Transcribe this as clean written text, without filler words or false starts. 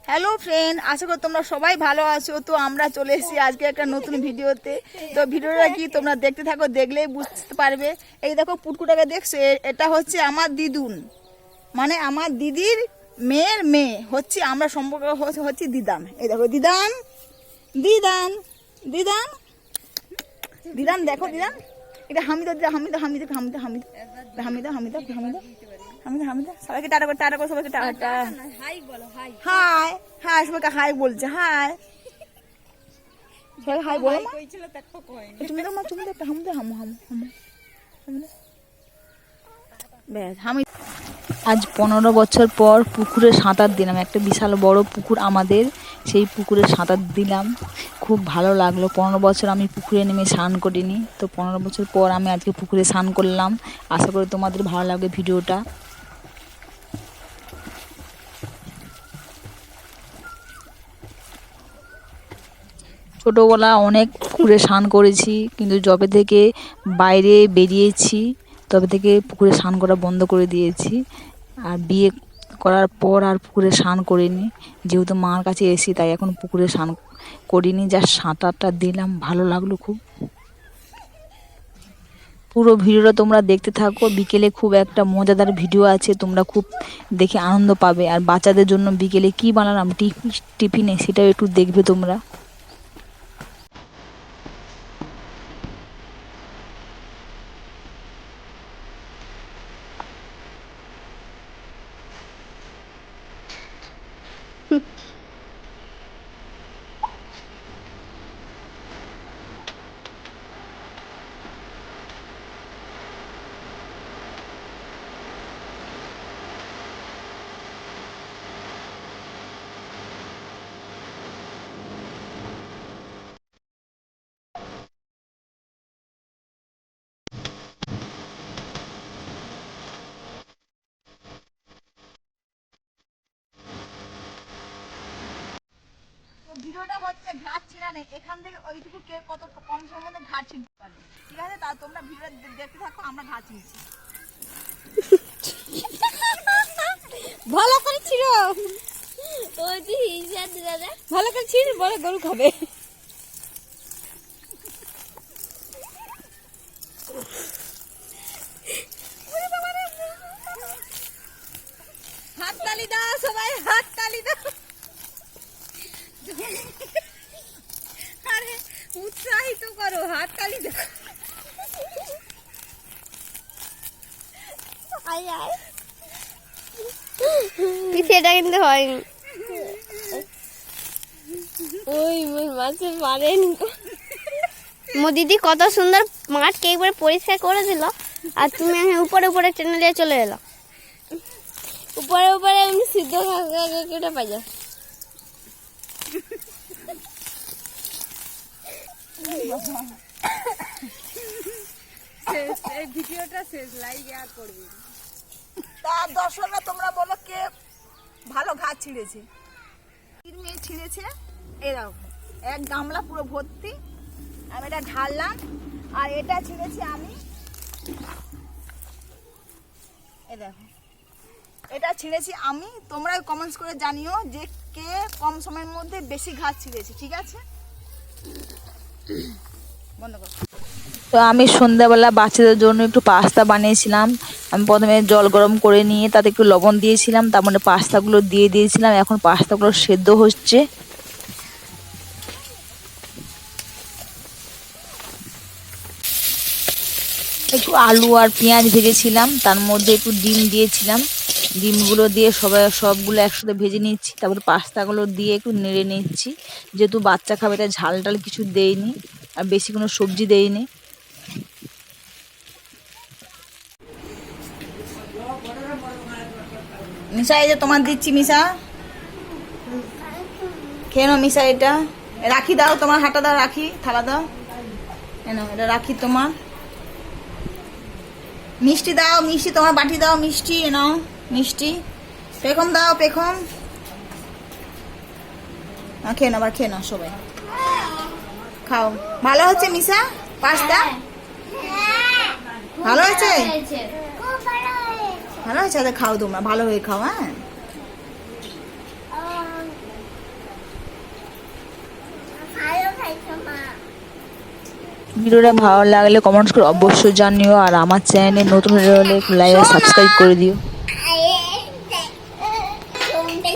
Hello friend, আশা করি তোমরা সবাই ভালো আছো। তো আমরা চলে এসেছি আজকে একটা নতুন ভিডিওতে। তো ভিডিওটা কি তোমরা দেখতে থাকো, দেখলেই বুঝতে পারবে। এই দেখো পুটকুটাকে দেখছো, এটা হচ্ছে আমার দিদুন, মানে আমার দিদির মেয়ের মেয়ে হচ্ছে। আমরা সম্পর্ক হচ্ছে দিদান। এই দেখো দিদান, দিদান, দিদান, দিদান, দেখো দিদান। এটা হামিদা, হামিদা, হামিদা, হামিদা, হামিদা, হামিদা, হামিদা, হামিদা, হামিদা, হামিদা। সবাইকে টাটা করে, টাটা করে সবাইকে টাটা। হাই বলো, হাই, হাই, হাই, সবাইকে হাই বলছে, হাই, সবাই হাই বলো। তুমি তো মা, তুমি তো হামদা, হামু, হামু, হামু, ব্যাস হামি। আজ 15 বছর পর পুকুরে সাঁতার দিলাম। একটা বিশাল বড় পুকুর আমাদের, সেই পুকুরে সাঁতার দিলাম, খুব ভালো লাগলো। 15 বছর আমি পুকুরে নেমে স্নান করিনি, তো 15 বছর পর আমি আজকে পুকুরে স্নান করলাম। আশা করি তোমাদের ভালো লাগবে ভিডিওটা। ছোটোবেলা অনেক পুকুরে স্নান করেছি, কিন্তু যবে থেকে বাইরে বেরিয়েছি তবে থেকে পুকুরে স্নান করা বন্ধ করে দিয়েছি। আর বিয়ে করার পর আর পুকুরে স্নান করিনি, যেহেতু মার কাছে এসি, তাই এখন পুকুরে স্নান করিনি। জাস্ট সাঁতারটা দিলাম, ভালো লাগলো খুব। পুরো ভিডিওটা তোমরা দেখতে থাকো। বিকেলে খুব একটা মজাদার ভিডিও আছে, তোমরা খুব দেখে আনন্দ পাবে। আর বাচ্চাদের জন্য বিকেলে কি বানালাম টিফিনে, সেটাও একটু দেখবে তোমরা। ভিডিওটা হচ্ছে ঘাট ছিঁড়ানে, এখান থেকে ওইটুকু কে কত কম সময়ের মধ্যে ঘাট ছিঁড়তে পারে, ঠিক আছে? তা তোমরা ভিডিওটা দেখতে থাকো, আমরা ঘাট ছিঁড়ছি। ভালো করে ছিঁড়ো, ভালো করে ছিঁড়, বলে গরু খাবে। হাত তালি দাও সবাই, হাত তালি দাও। আরে উৎসাহিত করো, হাত তালি দাও। সেটা কিন্তু হয়নি, ওই মাছে পারেনি। মো দিদি কত সুন্দর মাঠকে একবার পরিষ্কার করে দিল, আর তুমি উপরে উপরে টেনে দিয়ে চলে এলো। উপরে উপরে এমনি সিদ্ধ কেটে পাই যা। এই ভিডিওটা শেষ, লাইক আর করবে। তা দর্শকরা তোমরা বলো কে ভালো ঘাট ছিঁড়েছে। মেয়ে ছিঁড়েছে, এরকম এক গামলা পুরো ভর্তি, আমি এটা ঢাললাম। আর এটা ছিঁড়েছি আমি, এ দেখো এটা ছিঁড়েছি আমি। তোমরা কমেন্টস করে জানিও যে কে কম সময়ের মধ্যে বেশি ঘাট ছিঁড়েছে, ঠিক আছে? বন্ধ করো। তো আমি সন্ধ্যাবেলা বাচ্চাদের জন্য একটু পাস্তা বানিয়েছিলাম। আমি প্রথমে জল গরম করে নিয়ে তাতে একটু লবণ দিয়েছিলাম, তারপরে পাস্তাগুলো দিয়ে দিয়েছিলাম। এখন পাস্তাগুলো সেদ্ধ হচ্ছে। একটু আলু আর পেঁয়াজ ভেজেছিলাম, তার মধ্যে একটু ডিম দিয়েছিলাম। ডিমগুলো দিয়ে সবগুলো একসাথে ভেজে নিচ্ছি। তারপরে পাস্তাগুলো দিয়ে একটু নেড়ে নিচ্ছি। যেহেতু বাচ্চা খাবে, তাই ঝাল টাল কিছু দেইনি, আর বেশি কোনো সবজি দেইনি। মিশা, এই যে তোমার দিচ্ছি মিশা, খেয়ে নাও মিশা। এটা রাখি দাও, তোমার হাঁটা দাও, রাখি থালা দাও, এটা রাখি তোমার। মিষ্টি দাও, মিষ্টি তোমার বাটি দাও, মিষ্টি নাও, মিষ্টি। পেখম দাও, পেখম। খেয়ে নাও, আবার খেয়ে নাও সবাই, খাও। ভালো হচ্ছে মিশা পাস্তা? ভালো হয়েছে? ভালো হয়েছে, তাহলে খাও তোমরা, ভালো হয়ে খাও। হ্যাঁ, ভিডিওটা ভালো লাগলে কমেন্টস করে অবশ্যই জানিও, আর আমার চ্যানেলে নতুন হলে লাইক সাবস্ক্রাইব করে দিও।